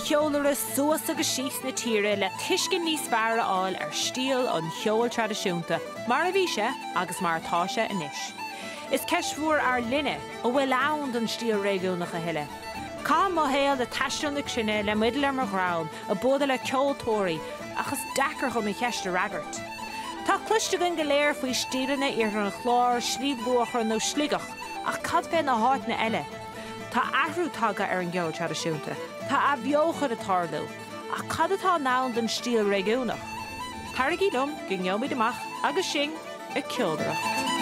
cheoilire suas agus síos na tíre le tuiscin níos fearr áil stíl an cheoil tradiisiúnta, mar a bhí sé agus mar atá sé inis. Is ceismhór ar linne ó bhfuil ann an stíl réigiúnacha heile. Cá má héal de taiisiúnach sinne le midlar mar grán a bóda le ceoil tóirí agus dachar chum i cheiste ragart. Tá cluiste gan Clare faoi stíranna ar an Chláir, Sliabh Luachra nó Sligach ach cad fé na háit na eile. Tá ahrú taga ar an gceoil tradiisiúnta, tá a bheochad a tarlú, ach cad atá nán den stíl réigiúnach. Tarigí lom go ngeomid amach agus sin a ceolaireacht.